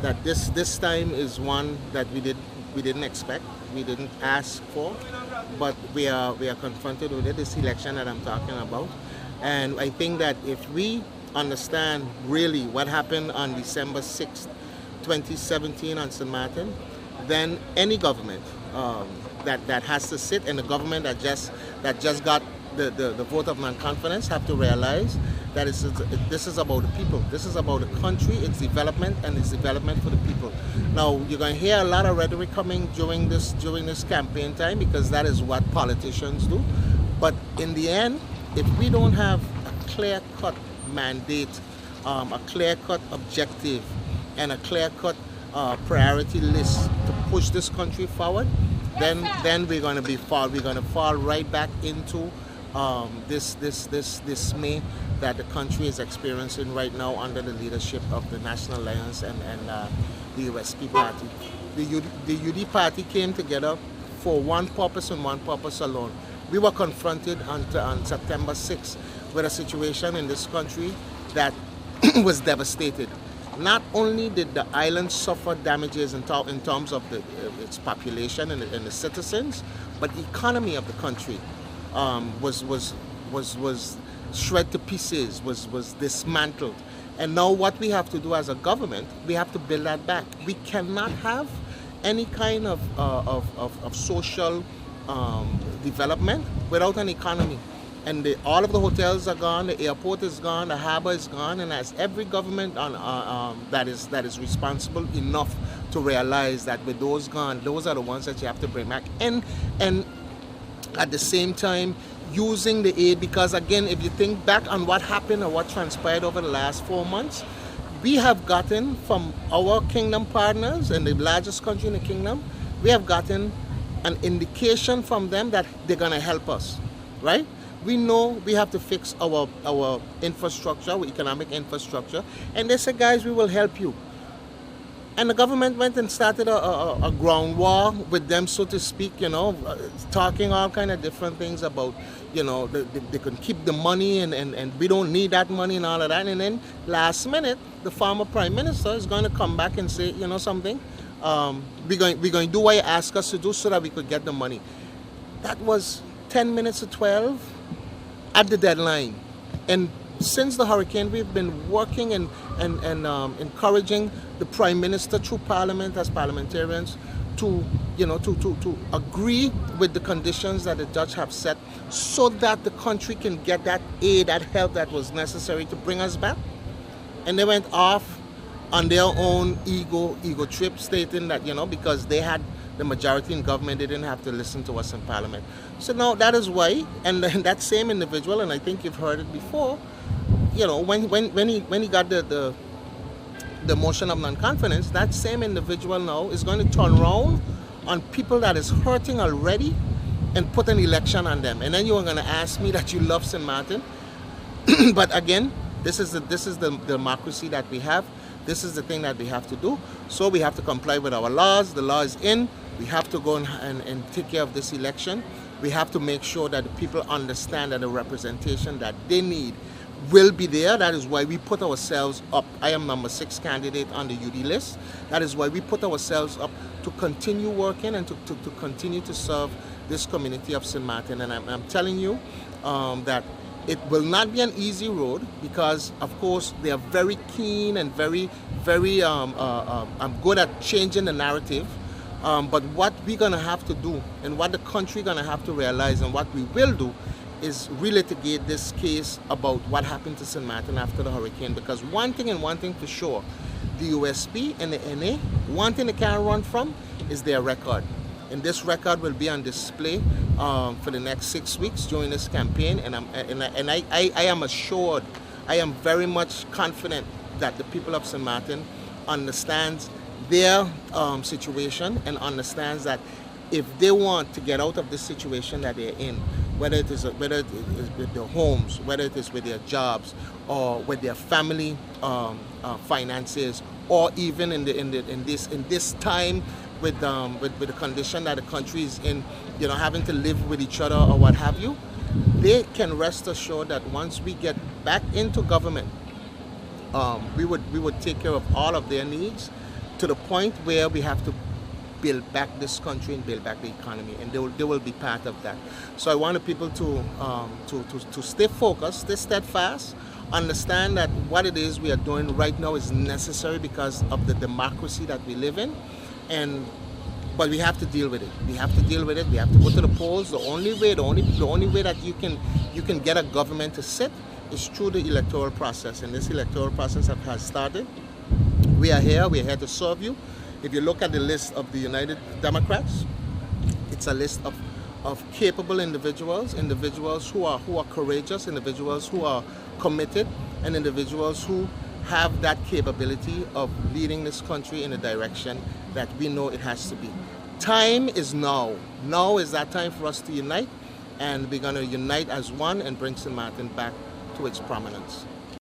that this time is one that we didn't expect, we didn't ask for, but we are confronted with it. This election that I'm talking about, and I think that if we understand really what happened on December 6th, 2017 on St. Martin, then any government that has to sit, and the government that just got the vote of non-confidence, have to realize that this is about the people. This is about the country, its development, and its development for the people. Now, you're going to hear a lot of rhetoric coming during this campaign time, because that is what politicians do. But in the end, if we don't have a clear-cut mandate, a clear-cut objective, and a clear-cut priority list to push this country forward, then we're going to fall right back into this dismay that the country is experiencing right now under the leadership of the National Alliance and the USP party. The UD party came together for one purpose and one purpose alone. We were confronted on September 6th with a situation in this country that was devastated. Not only did the island suffer damages in terms of its population and the citizens, but the economy of the country was shred to pieces, was dismantled. And now what we have to do as a government, we have to build that back. We cannot have any kind of social development without an economy. And all of the hotels are gone, the airport is gone, the harbor is gone, and as every government that is responsible enough to realize that with those gone, those are the ones that you have to bring back. And at the same time, using the aid, because again, if you think back on what happened or what transpired over the last 4 months, we have gotten from our kingdom partners and the largest country in the kingdom, we have gotten an indication from them that they're going to help us, right? We know we have to fix our infrastructure, our economic infrastructure, and they said, guys, we will help you. And the government went and started a ground war with them, so to speak, talking all kind of different things about, they can keep the money and we don't need that money and all of that. And then last minute, the former prime minister is going to come back and say, something, we're going to do what you ask us to do so that we could get the money. That was 10 minutes to 12 at the deadline. And since the hurricane, we've been working and encouraging the Prime Minister through Parliament as parliamentarians to agree with the conditions that the judge have set so that the country can get that aid, that help that was necessary to bring us back. And they went off on their own ego trip, stating that, because they had the majority in government, they didn't have to listen to us in Parliament. So now that is why, and that same individual, and I think you've heard it before, when he got the motion of non-confidence, that same individual now is going to turn around on people that is hurting already and put an election on them. And then you are going to ask me that you love St. Martin. But again, this is the democracy that we have. This is the thing that we have to do. So we have to comply with our laws. The law is in. We have to go and take care of this election. We have to make sure that the people understand that the representation that they need will be there. That is why we put ourselves up. I am number 6 candidate on the UD list. That is why we put ourselves up to continue working and to continue to serve this community of St. Martin. And I'm telling you that it will not be an easy road, because of course they are very keen and very good at changing the narrative. But what we're going to have to do, and what the country going to have to realize, and what we will do, is relitigate this case about what happened to St. Martin after the hurricane. Because one thing for sure, the USP and the NA, one thing they can't run from is their record. And this record will be on display for the next 6 weeks during this campaign. And I am assured, I am very much confident that the people of St. Martin understands their situation and understands that if they want to get out of this situation that they're in, whether it is with their homes, whether it is with their jobs, or with their family finances, or even in this time with the condition that the country is in, having to live with each other or what have you, they can rest assured that once we get back into government, we would take care of all of their needs, to the point where we have to build back this country and build back the economy, and they will be part of that. So I want the people to stay focused, stay steadfast, understand that what it is we are doing right now is necessary because of the democracy that we live in, but we have to deal with it. We have to deal with it. We have to go to the polls. The only way that you can get a government to sit is through the electoral process, and this electoral process has started. We are here. We are here to serve you. If you look at the list of the United Democrats, it's a list of capable individuals who are courageous, individuals who are committed, and individuals who have that capability of leading this country in a direction that we know it has to be. Time is now. Now is that time for us to unite, and we're going to unite as one and bring St. Martin back to its prominence.